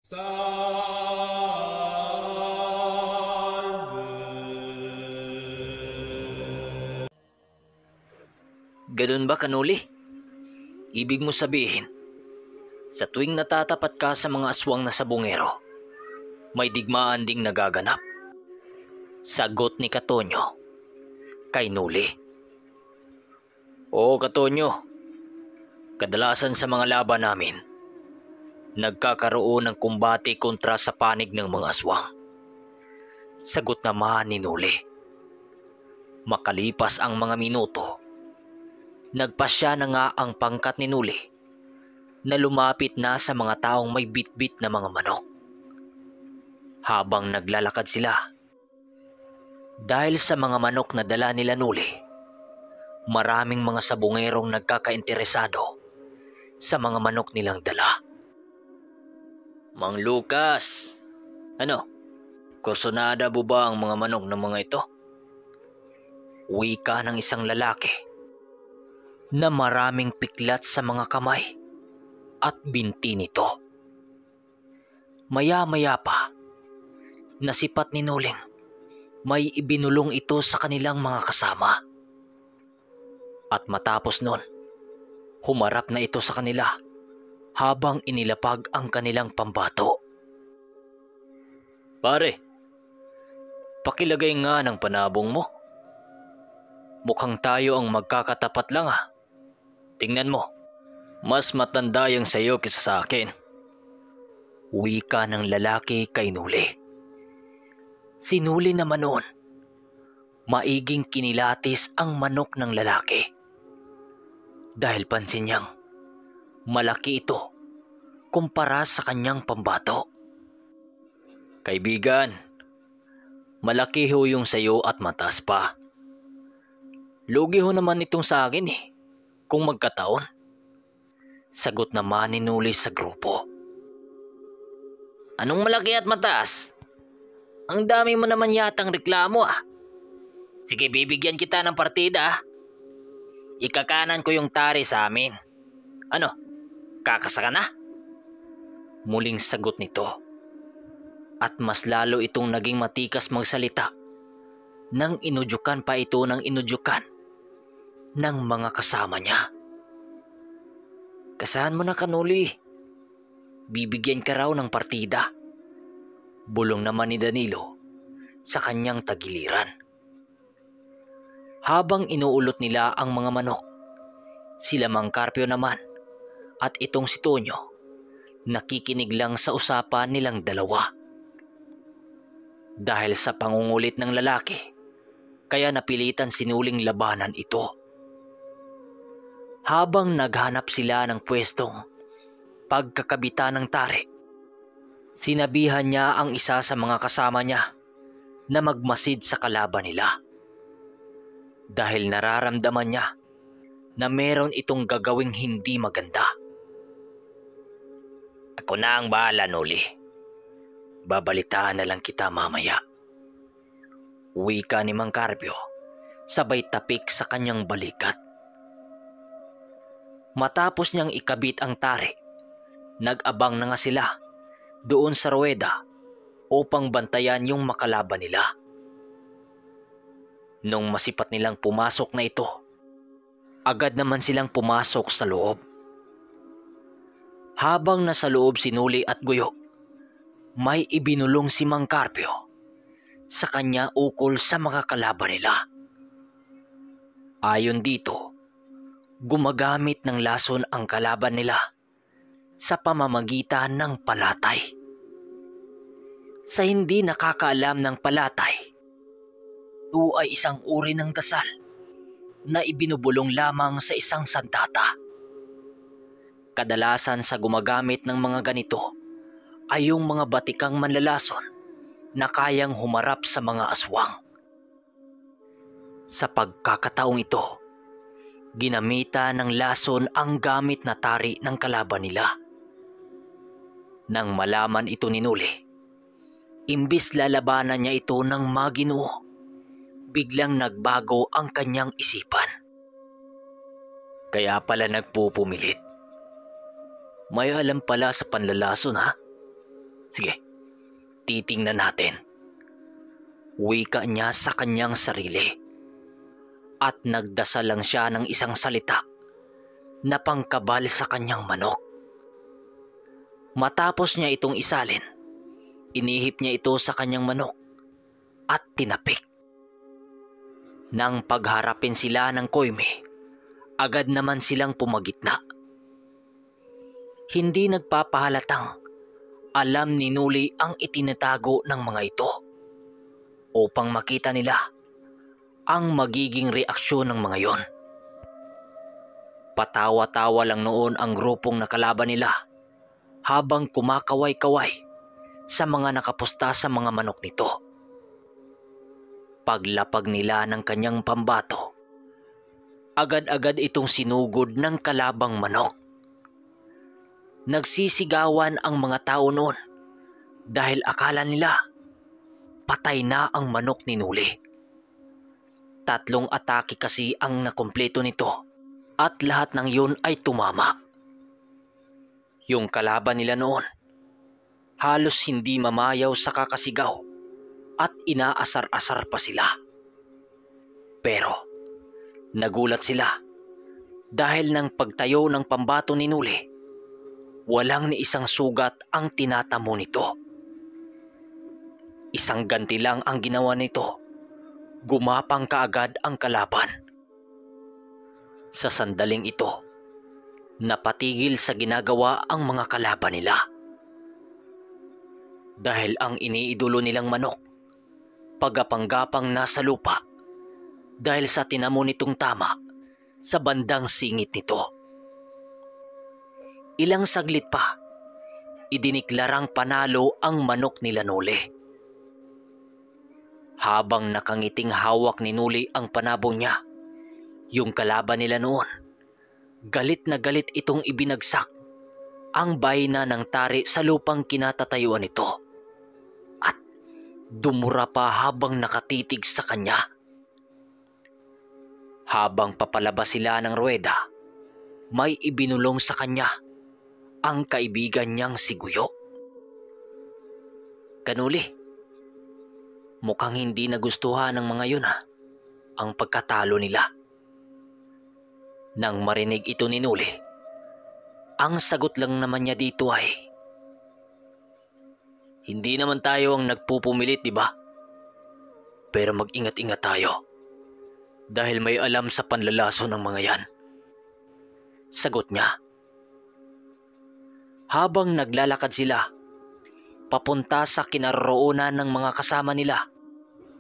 Ganun ba, Kanuli? Ibig mo sabihin, sa tuwing natatapat ka sa mga aswang na sabungero, may digmaan ding nagaganap? Sagot ni Katonyo kay Nuli. Oo, Katonyo. Kadalasan sa mga laban namin, nagkakaroon ng kumbate kontra sa panig ng mga aswang. Sagot naman ni Nuli. Makalipas ang mga minuto, nagpasya na nga ang pangkat ni Nuli na lumapit na sa mga taong may bitbit na mga manok. Habang naglalakad sila, dahil sa mga manok na dala nila Nuli, maraming mga sabungerong nagkakainteresado sa mga manok nilang dala. Mang Lucas, kursunada mo ba ang mga manok ng mga ito? Wika ng isang lalaki na maraming piklat sa mga kamay at binti nito. Maya-maya pa, nasipat ni Nuling may ibinulong ito sa kanilang mga kasama. At matapos nun, humarap na ito sa kanila habang inilapag ang kanilang pambato. Pare, pakilagay nga ng panabong mo. Mukhang tayo ang magkakatapat lang ah. Tingnan mo, mas matanda yung sayo kaysa sa akin. Wika ng lalaki kay Nuli. Si Nuli naman noon, maiging kinilatis ang manok ng lalaki. Dahil pansin niyang malaki ito kumpara sa kanyang pambato. Kaibigan, malaki ho yung sayo at mataas pa. Lugi ho naman itong sa akin kung magkataon. Sagot naman ni Nuli sa grupo. Anong malaki at mataas? Ang dami mo naman yatang reklamo ah. Sige, bibigyan kita ng partida ah. Ikakanan ko yung tari sa amin. Ano, kakasa ka na? Muling sagot nito. At mas lalo itong naging matikas magsalita nang inudyukan pa ito ng inudyukan ng mga kasama niya. Kasahan mo na, Kanuli. Bibigyan ka raw ng partida. Bulong naman ni Danilo sa kanyang tagiliran. Habang inuulot nila ang mga manok, sila Mang Carpio naman at itong si Tonyo nakikinig lang sa usapan nilang dalawa. Dahil sa pangungulit ng lalaki, kaya napilitan si Nuling labanan ito. Habang naghanap sila ng pwestong pagkakabitan ng tari, sinabihan niya ang isa sa mga kasama niya na magmasid sa kalaban nila. Dahil nararamdaman niya na meron itong gagawing hindi maganda. Ako na ang bahala, Nuli. Babalitaan na lang kita mamaya. Wika ni Mang Carpio, sabay tapik sa kanyang balikat. Matapos niyang ikabit ang tari, nag-abang na nga sila doon sa ruweda upang bantayan yung makalaban nila. Nung masipat nilang pumasok na ito, agad naman silang pumasok sa loob. Habang nasa loob si Nuli at Guyo, may ibinulong si Mang Carpio sa kanya ukol sa mga kalaban nila. Ayon dito, gumagamit ng lason ang kalaban nila sa pamamagitan ng palatay. Sa hindi nakakaalam ng palatay, ito ay isang uri ng dasal na ibinubulong lamang sa isang sandata. Kadalasan sa gumagamit ng mga ganito ay yung mga batikang manlalason na kayang humarap sa mga aswang. Sa pagkakataong ito, ginamitan ng lason ang gamit na tari ng kalaban nila. Nang malaman ito ni Nuli, imbis lalabanan niya ito ng maginoo, biglang nagbago ang kanyang isipan. Kaya pala nagpupumilit. May alam pala sa panlalason ha? Sige, titingnan natin. Wika niya sa kanyang sarili. At nagdasal lang siya ng isang salita na pangkabal sa kanyang manok. Matapos niya itong isalin, inihip niya ito sa kanyang manok at tinapik. Nang pagharapin sila ng koyme, agad naman silang pumagitna. Hindi nagpapahalatang alam ni Nuli ang itinatago ng mga ito upang makita nila ang magiging reaksyon ng mga yon. Patawa-tawa lang noon ang grupong nakalaban nila habang kumakaway-kaway sa mga nakapusta sa mga manok nito. Paglapag nila ng kanyang pambato, agad-agad itong sinugod ng kalabang manok. Nagsisigawan ang mga tao noon dahil akala nila patay na ang manok ni Nuli. 3 atake kasi ang nakumpleto nito at lahat ng yun ay tumama. Yung kalaban nila noon, halos hindi mamayaw sa kakasigaw at inaasar-asar pa sila. Pero nagulat sila dahil nang pagtayo ng pambato ni Nuli, walang ni isang sugat ang tinatamo nito. Isang ganti lang ang ginawa nito. Gumapang kaagad ang kalaban. Sa sandaling ito, napatigil sa ginagawa ang mga kalaban nila. Dahil ang iniidolo nilang manok, pagapang-gapang nasa lupa dahil sa tinamo nitong tama sa bandang singit nito. Ilang saglit pa, idiniklarang panalo ang manok nila Nuli. Habang nakangiting hawak ni Nuli ang panabong niya, yung kalaban nila noon, galit na galit itong ibinagsak ang bayna ng tari sa lupang kinatatayuan nito at dumura pa habang nakatitig sa kanya. Habang papalabas sila ng ruweda, may ibinulong sa kanya ang kaibigan niyang si Guyo. "Kanuli, mukhang hindi nagustuhan ng mga yun ang pagkatalo nila." Nang marinig ito ni Nuli, ang sagot lang naman niya dito ay, "Hindi naman tayo ang nagpupumilit, di ba? Pero mag-ingat-ingat tayo dahil may alam sa panlalaso ng mga yan." Sagot niya. Habang naglalakad sila papunta sa kinaroroonan ng mga kasama nila,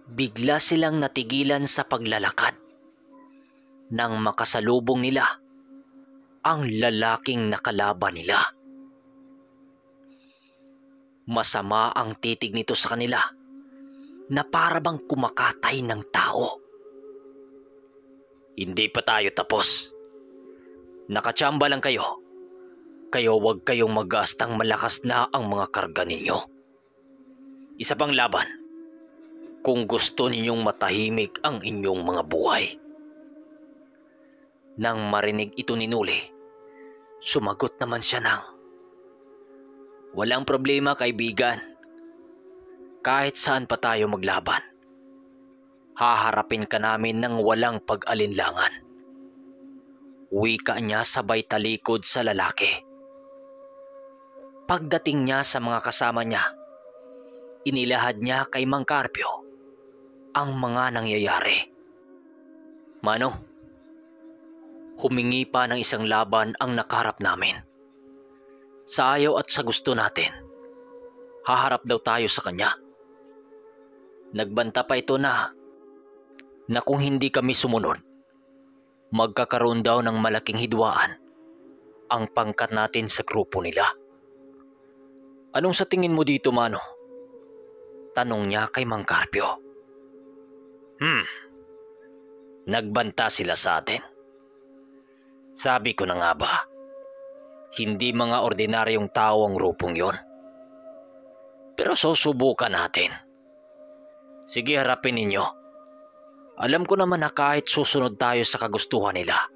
bigla silang natigilan sa paglalakad nang makasalubong nila ang lalaking nakalaban nila. Masama ang titig nito sa kanila na para bang kumakatay ng tao. "Hindi pa tayo tapos. Nakatsamba lang kayo. Kaya huwag kayong mag-gastang malakas na ang mga karga ninyo. Isa pang laban kung gusto ninyong matahimik ang inyong mga buhay." Nang marinig ito ni Nuli, sumagot naman siya ng, "Walang problema, kaibigan. Kahit saan pa tayo maglaban, haharapin ka namin ng walang pag-alinlangan." Wika niya sabay talikod sa lalaki. Pagdating niya sa mga kasama niya, inilahad niya kay Mang Carpio ang mga nangyayari. "Manong, humingi pa ng isang laban ang nakaharap namin. Sa ayaw at sa gusto natin, haharap daw tayo sa kanya. Nagbanta pa ito na kung hindi kami sumunod, magkakaroon daw ng malaking hidwaan ang pangkat natin sa grupo nila." "Anong sa tingin mo dito, Mano?" tanong niya kay Mang Carpio. Nagbanta sila sa atin. Sabi ko na nga ba, hindi mga ordinaryong tao ang grupong yon. Pero susubukan natin. Sige, harapin ninyo. Alam ko naman na kahit susunod tayo sa kagustuhan nila,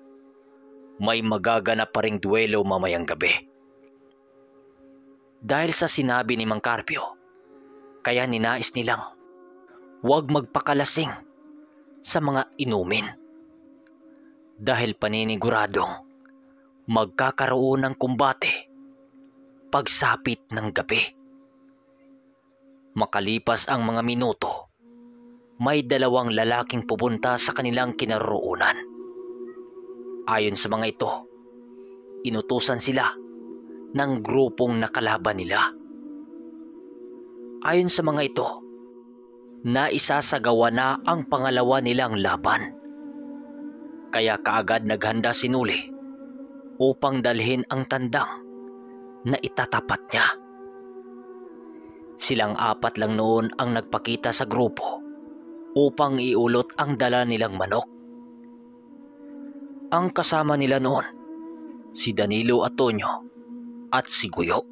may magaganap pa ring duelo mamayang gabi." Dahil sa sinabi ni Mang Carpio, kaya ninais nilang huwag magpakalasing sa mga inumin. Dahil paniniguradong magkakaroon ng kumbate pagsapit ng gabi. Makalipas ang mga minuto, may dalawang lalaking pupunta sa kanilang kinaroroonan. Ayon sa mga ito, inutusan sila ng grupong nakalaban nila. Ayon sa mga ito, naisasagawa na ang pangalawa nilang laban. Kaya kaagad naghanda si Nuli upang dalhin ang tandang na itatapat niya. Silang apat lang noon ang nagpakita sa grupo upang iulot ang dala nilang manok. Ang kasama nila noon, si Danilo at Tonyo at si Guyo.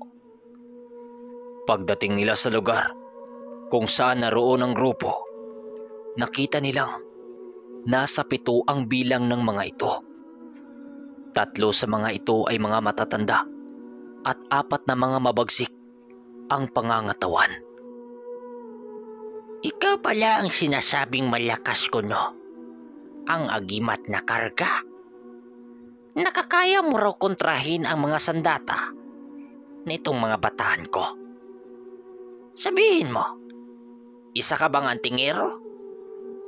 Pagdating nila sa lugar kung saan naroon ang grupo, nakita nilang nasa 7 ang bilang ng mga ito. 3 sa mga ito ay mga matatanda at 4 na mga mabagsik ang pangangatawan. Ikaw pala ang sinasabing malakas ko, no? Ang agimat na karga. Nakakaya mo raw kontrahin ang mga sandata nitong mga batahan ko. Sabihin mo, isa ka bang antingero?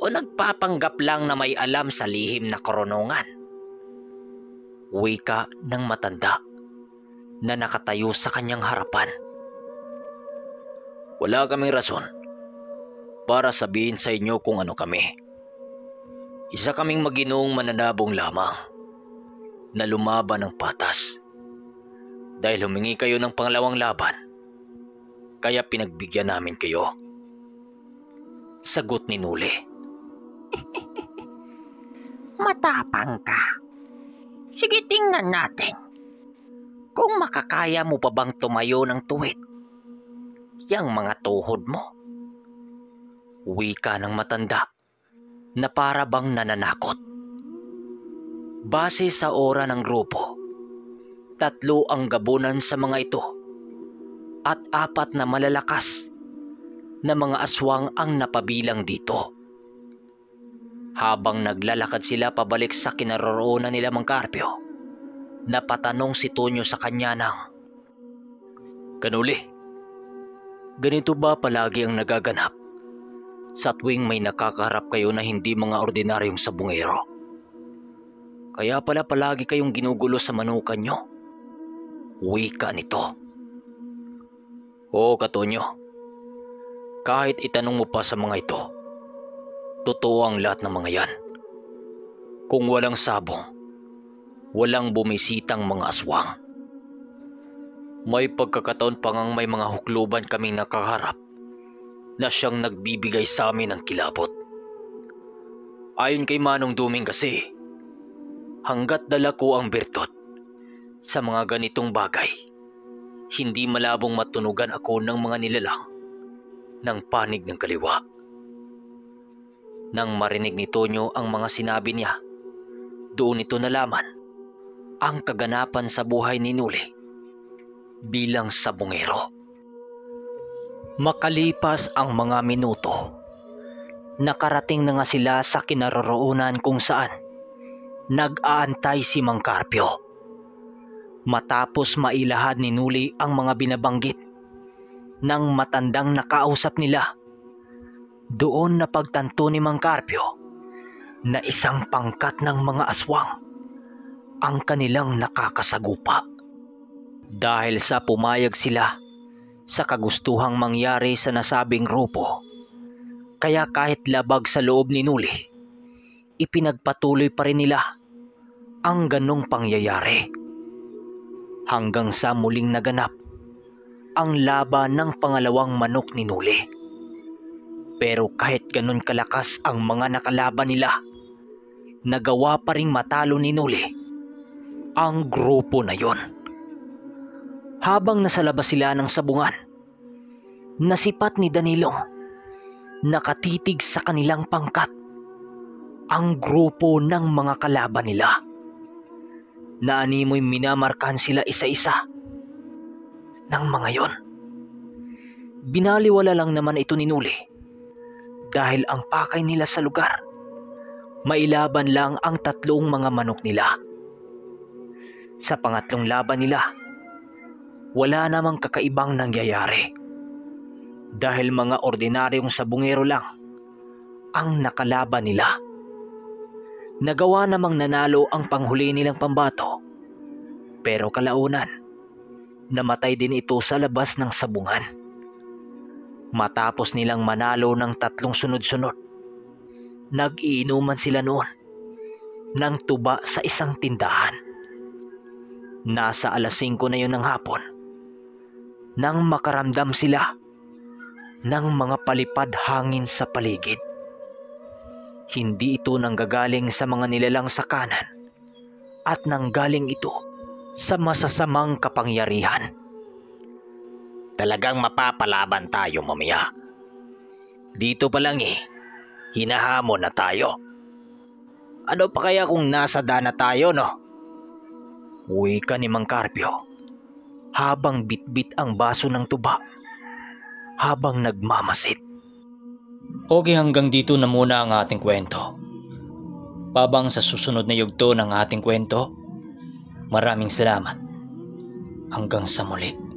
O nagpapanggap lang na may alam sa lihim na karunungan? Wika ng matanda na nakatayo sa kanyang harapan. Wala kaming rason para sabihin sa inyo kung ano kami. Isa kaming maginoong mananabong lamang na lumaban ng patas. Dahil humingi kayo ng pangalawang laban, kaya pinagbigyan namin kayo. Sagot ni Nuli. Matapang ka. Sige, tingnan natin kung makakaya mo pa bang tumayo ng tuwid yang mga tuhod mo. Wika ng matanda na para bang nananakot. Base sa ora ng grupo, 3 ang gabunan sa mga ito at 4 na malalakas na mga aswang ang napabilang dito. Habang naglalakad sila pabalik sa kinaroroonan nila Mang Carpio, napatanong si Tonyo sa kanya ng, Kanuli, ganito ba palagi ang nagaganap sa tuwing may nakakaharap kayo na hindi mga ordinaryong sabungero? Kaya pala palagi kayong ginugulo sa manukan nyo? Wika nito. Oo, Katonyo. Kahit itanong mo pa sa mga ito, totoo ang lahat ng mga yan. Kung walang sabong, walang bumisitang mga aswang. May pagkakataon pa ngang may mga hukluban kaming nakaharap na siyang nagbibigay sa amin ng kilabot. Ayon kay Manong Duming kasi, hanggat dala ko ang bertot sa mga ganitong bagay, hindi malabong matunugan ako ng mga nilalang ng panig ng kaliwa. Nang marinig ni Tonyo ang mga sinabi niya, doon ito nalaman ang kaganapan sa buhay ni Nuli bilang sabungero. Makalipas ang mga minuto, nakarating na nga sila sa kinaroroonan kung saan nag-aantay si Mang Carpio. Matapos mailahad ni Nuli ang mga binabanggit ng matandang nakausap nila, doon napagtanto ni Mang Carpio na isang pangkat ng mga aswang ang kanilang nakakasagupa. Dahil sa pumayag sila sa kagustuhang mangyari sa nasabing grupo, kaya kahit labag sa loob ni Nuli, ipinagpatuloy pa rin nila ang ganong pangyayari. Hanggang sa muling naganap ang laban ng pangalawang manok ni Nuli. Pero kahit ganun kalakas ang mga nakalaban nila, nagawa pa ring matalo ni Nuli ang grupo na yon. Habang nasa labas sila ng sabungan, nasipat ni Danilo nakatitig sa kanilang pangkat ang grupo ng mga kalaban nila. Naanimoy minamarkahan sila isa-isa. ng mga yon. Binaliwala lang naman ito ni Nuli dahil ang pakay nila sa lugar, mailaban lang ang 3 mga manok nila. Sa pangatlong laban nila, wala namang kakaibang nangyayari dahil mga ordinaryong sabungero lang ang nakalaban nila. Nagawa namang nanalo ang panghuli nilang pambato, pero kalaunan, namatay din ito sa labas ng sabungan. Matapos nilang manalo ng 3 sunod-sunod, nag-iinuman sila noon ng tuba sa isang tindahan. Nasa alas 5 na yun ng hapon nang makaramdam sila ng mga palipad hangin sa paligid. Hindi ito nanggagaling sa mga nilalang sa kanan at nanggaling ito sa masasamang kapangyarihan. Talagang mapapalaban tayo mamaya. Dito pa lang hinahamon na tayo. Ano pa kaya kung nasa dana tayo, no? Uwi ka ni Mang Carpio habang bitbit ang baso ng tuba habang nagmamasid. Okay, hanggang dito na muna ang ating kwento. Pabang sa susunod na yugto ng ating kwento, maraming salamat. Hanggang sa muli.